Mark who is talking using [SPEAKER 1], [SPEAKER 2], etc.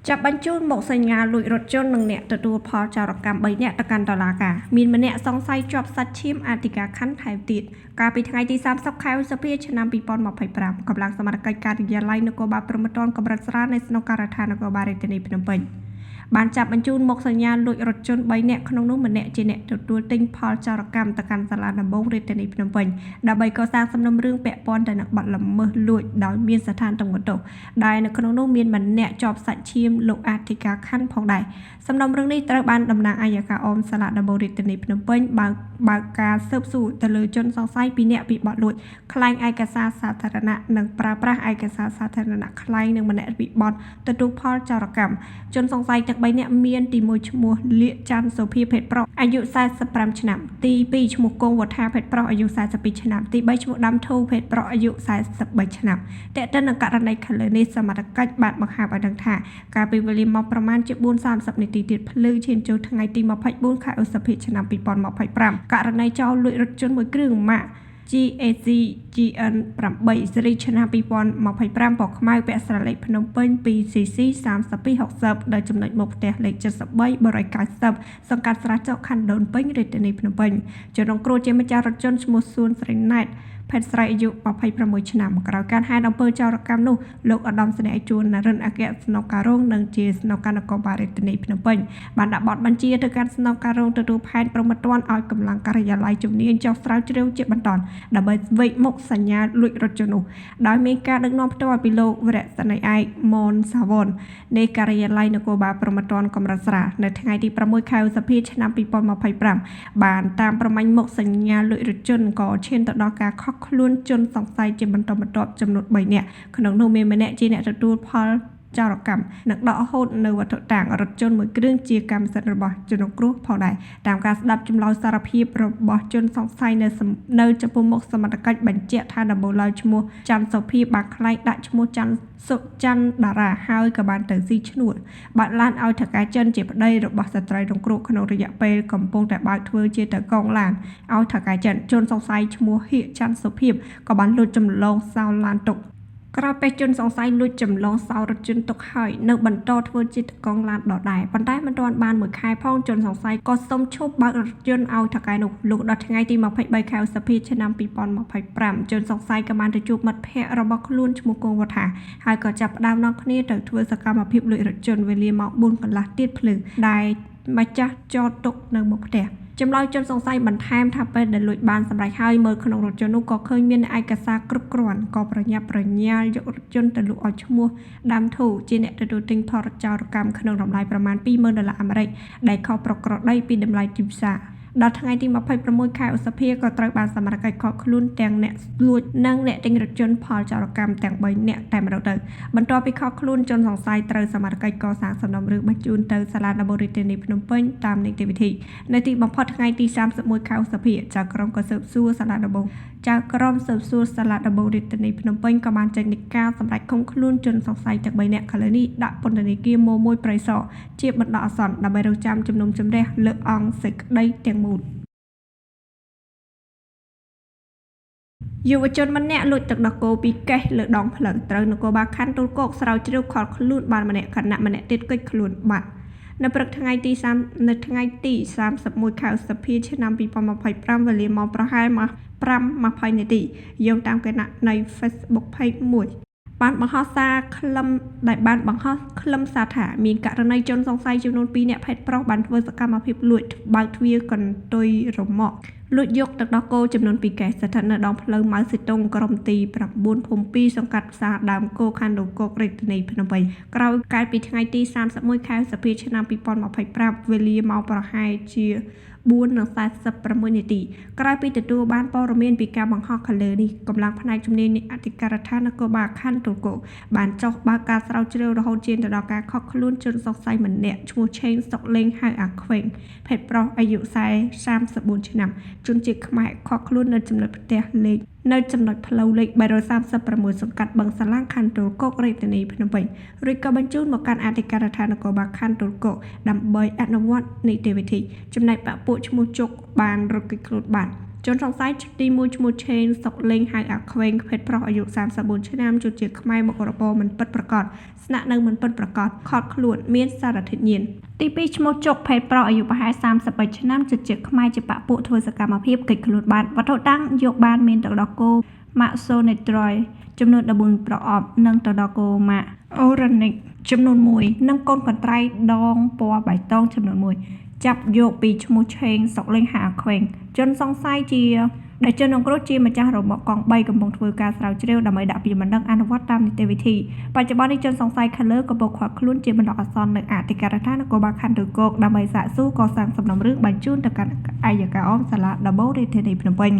[SPEAKER 1] ចាប់បញ្ជូនមកសញ្ញាលួចរថយន្តនិងអ្នកទទួលផលចោរកម្ម3នាក់ទៅកាន់តុលាការមានម្នាក់សង្ស័យជាប់សាច់ឈាមអធិការខណ្ឌថែមទៀតកាលពីថ្ងៃទី30ខែឧសភាឆ្នាំ2025កម្លាំងសមត្ថកិច្ចការិយាល័យនគរបាលព្រហ្មទណ្ឌកម្រិតស្រាលនៃស្នងការដ្ឋាននគរបាលរាជធានីភ្នំពេញបានចាប់បញ្ជូនមកសញ្ញាលួចរថយន្ត3នាក់ក្នុងនោះម្នាក់ជាអ្នកទទួលទិញផលចោរកម្មទៅកាន់សាលាដំបងរាជធានីភ្នំពេញដើម្បីកសាងសំណុំរឿងពាក់ព័ន្ធទៅនឹងបទល្មើសលួចដោយមានស្ថានទម្ងន់ទោសដែលនៅក្នុងនោះមានម្នាក់ជាប់សាច់ឈាមលោកអធិការខណ្ឌផងដែរសំណុំរឿងនេះត្រូវបានតំណាងអัยការអមសាលាដំបងរាជធានីភ្នំពេញបើកការស៊ើបសួរទៅលើជនសង្ស័យ2នាក់ពីបទលួចក្លែងឯកសារសាធារណៈនិងប្រើប្រាស់ឯកសារសាធារណៈក្លែងនិងម្នាក់ពីបទទទួលផលចោរកម្មជនសង្ស័យទាំង3នាក់មានទី1ឈ្មោះលៀកច័ន្ទសុភាភេទប្រុសអាយុ45ឆ្នាំទី2ឈ្មោះគង់វត្ថាភេទប្រុសអាយុ42ឆ្នាំទី3ឈ្មោះដាំធូភេទប្រុសអាយុ43ឆ្នាំតើតើនឹងករណីខាងលើនេះសមត្ថកិច្ចបានបង្ហាញឲ្យដឹងថាកាលពីវេលាម៉ោងប្រមាណជា 4:30 នាទីទៀតភ្លឺឈានចូលថ្ងៃទី24ខែឧសភាឆ្នាំ2025ករណីចោរលួចរថយន្តមួយគ្រឿងម៉ាកGAC GN 8 សេរីឆ្នាំ2025ពណ៌ខ្មៅពាក់ស្រឡេកភ្នំពេញ 2CC 3260ដោយចំណុចមុខផ្ទះលេខ73បរិយា90សង្កាត់ស្រះចកខណ្ឌដូនពេញរាជធានីភ្នំពេញជនរងគ្រោះជាម្ចាស់រថយន្តឈ្មោះសួនស្រីណែតភេទស្រីអាយុ26ឆ្នាំក្រោយការហេតុអំពើចោរកម្មនោះលោកឧត្តមសេនីយ៍ជួននរិនអគ្គស្នងការរងនិងជាស្នងការនគរបាលរាជធានីភ្នំពេញបានដាក់បទបញ្ជាទៅកាន់ស្នងការរងទទួលផែនព្រហ្មទណ្ឌឲ្យកម្លាំងការិយាល័យជំនាញចុះស្រាវជ្រាវជាបន្តដើម្បីវេកមុខសញ្ញាលួចរថយន្តនោះដោយមានការដឹកនាំផ្ទាល់ពីលោកវរៈសេនីយ៍ឯកមនសាវននៃការិយាល័យនគរបាលព្រហ្មទណ្ឌកម្រិតស្រាលនៅថ្ងៃទី6ខែឧសភាឆ្នាំ2025បានតាមប្រមាញ់មុខសញ្ញាលួចរថយន្តក៏ឈានទៅដល់ការខកខ្លួនជនសង្ស័យជាបន្តបន្ទាប់ចំនួន3នាក់ក្នុងនោះមានម្នាក់ជាអ្នកទទួលផលចោរកម្មនិងដកហូតនៅវត្ថុតាងរថយន្តមួយគ្រឿងជាកម្មសិទ្ធិរបស់ជនរងគ្រោះផងដែរតាមការស្ដាប់ចម្លើយសារភាពរបស់ជនសង្ស័យនៅចំពោះមុខសមត្ថកិច្ចបញ្ជាក់ថាដំបូងឡើយឈ្មោះច័ន្ទសុភាបានខ្លែងដាក់ឈ្មោះច័ន្ទសុច័ន្ទតារាហើយក៏បានទៅស៊ីឈ្នួលបាត់ឡានឲ្យថកែចិនជាប្តីរបស់ស្ត្រីរងគ្រោះក្នុងរយៈពេលកំពុងតែបើកធ្វើជាតកងឡានឲ្យថកែចិនជនសង្ស័យឈ្មោះហៀកច័ន្ទសុភាក៏បានលួចចម្លងសោឡានទុកក្រោយពេលជនសង្ស័យលួចចម្លងសោរថយន្តទុកហើយនៅបន្តធ្វើជាតកងឡានដដែលប៉ុន្តែមិនទាន់បាន1ខែផងជនសង្ស័យក៏សុំឈប់បើករថយន្តឲ្យថកែនោះលុះដល់ថ្ងៃទី23ខែឧសភាឆ្នាំ2025ជនសង្ស័យក៏បានទៅជួបមិត្តភ័ក្តិរបស់ខ្លួនឈ្មោះគង់វត្ថាហើយក៏ចាប់ផ្ដើមនាំគ្នាទៅធ្វើសកម្មភាពលួចរថយន្តវេលាម៉ោង4កន្លះទៀតភ្លឺដែលម្ចាស់ចតទុកនៅមុខផ្ទះចម្លើយជនសង្ស័យបន្ថែមថាពេលដែលលួចបានសម្រេចហើយមើលក្នុងរថយន្តនោះក៏ឃើញមានឯកសារគ្រប់គ្រាន់ក៏ប្រញាប់ប្រញាល់យករថយន្តទៅលក់ឲ្យឈ្មោះដាំធូជាអ្នកទទួលទិញផលចោរកម្មក្នុងតម្លៃប្រមាណ$20,000អាមេរិកដែលខុសប្រក្រតីពីតម្លៃទីផ្សារដល់ថ្ងៃទី26ខែឧសភាក៏ត្រូវបានសមត្ថកិច្ចឃាត់ខ្លួនទាំងអ្នកលួចនិងអ្នកទិញរថយន្តផលចោរកម្មទាំង3នាក់តែម្ដងទៅបន្ទាប់ពីឃាត់ខ្លួនជនសង្ស័យត្រូវសមត្ថកិច្ចកសាងសំណុំរឿងបញ្ជូនទៅសាលាដំបងរាជធានីភ្នំពេញតាមនីតិវិធីនៅទីបំផុតថ្ងៃទី31ខែឧសភាចៅក្រមក៏ស៊ើបសួរសាលាដំបងរាជធានីភ្នំពេញក៏បានចេញនីតិការសម្រាប់ឃុំខ្លួនជនសង្ស័យទាំង3នាក់ឥឡូវនេះដាក់ពន្ធនាគារម1ព្រៃសរជាបណ្ដោះអាសន្នដើម្បីរងចាំជំនុំជម្រះលើអង្គសេចក្តីទាំងមូលយុវជនម្នាក់លួចទឹកដោះគោពីកេះលើដងផ្លូវត្រូវនគរបាលខណ្ឌទួលគោកស្រាវជ្រាវខលខ្លួនបានម្នាក់ខណៈម្នាក់ទៀតគេចខ្លួនបាត់នៅព្រឹកថ្ងៃទី31ខែឧសភាឆ្នាំ2025វេលាម៉ោងប្រហែល5:20 នាទីយោងតាមគណនី Facebook Page 1បានបង្ហោះសារខ្លឹមសារថាមានករណីជនសង្ស័យចំនួន2នាក់ភេទប្រុសបានធ្វើសកម្មភាពលួចបើកទ្វារកន្ទុយរមាក់លួចយកទឹកដោះគោចំនួន2កេសស្ថិតនៅដងផ្លូវម៉ៅសេតុងក្រុមទី9ភូមិ2សង្កាត់ផ្សារដើមគោខណ្ឌដូនគោករាជធានីភ្នំពេញក្រោយកាលពីថ្ងៃទី31ខែឧសភាឆ្នាំ2025វេលាម៉ោងប្រហែលជា4:46 នាទីក្រោយពីទទួលបានព័ត៌មានពីការបង្ហោះខាងលើនេះកម្លាំងផ្នែកជំនាញនៃអធិការដ្ឋាននគរបាលខណ្ឌទួលគោកបានចុះបើកការស្រាវជ្រាវរហូតឈានទៅដល់ការឃាត់ខ្លួនជនសង្ស័យម្នាក់ឈ្មោះឆេងសុកលេងហៅអាខ្វែងភេទប្រុសអាយុ34ឆ្នាំជនជាតិខ្មែរឃាត់ខ្លួននៅចំណុចផ្ទះលេខនៅចំណុចផ្លូវលេខ336សង្កាត់បឹងសាឡាងខណ្ឌទួលគោករាជធានីភ្នំពេញរួចក៏បញ្ជូនមកកាន់អធិការដ្ឋាននគរបាលខណ្ឌទួលគោកដើម្បីអនុវត្តនីតិវិធីចំណែកបកពួកឈ្មោះជុកបានរត់គេចខ្លួនបាន จนสงสัยទីមួយឈ្មោះឆេងសុកលេងហៅអាខ្វេងភេទប្រុសអាយុ34ឆ្នាំជនជាតិខ្មែរមុខរបរមិនពិតប្រាកដស្នាក់នៅមិនពិតប្រាកដខកខ្លួនមានសារធាតុញៀនទី2ឈ្មោះជុកភេទប្រុសអាយុប្រហែល33ឆ្នាំជនជាតិខ្មែរជាបពពួកធ្វើសកម្មភាពកិច្ចខ្លួនបានវត្ថុតាំងយកបានមានទឹកដោះគោម៉ាក់សូនេត្រុយចំនួន14ប្រអប់និងទឹកដោះគោម៉ាក់អូរ៉ានិកចំនួន1និងកូនកន្ត្រៃដងពណ៌បៃតងចំនួន1ចាប់យកពីឈ្មោះឆេងសុកលេងហៅអាខ្វេងជនសង្ស័យជាដែលជនអង្គរជាម្ចាស់របរកង់3កំពុងធ្វើការស្រាវជ្រាវដើម្បីដាក់ពាក្យបណ្ដឹងអនុវត្តតាមនីតិវិធីបច្ចុប្បន្ននេះជនសង្ស័យខាងលើកំពុងឃាត់ខ្លួនជាបណ្ដោះអាសន្ននៅអធិការដ្ឋាននគរបាលខណ្ឌឬគោកដើម្បីសាកសួរកសាងសំណុំរឿងបញ្ជូនទៅកាន់អัยការអមសាលាដំបូងរាជធានីភ្នំពេញ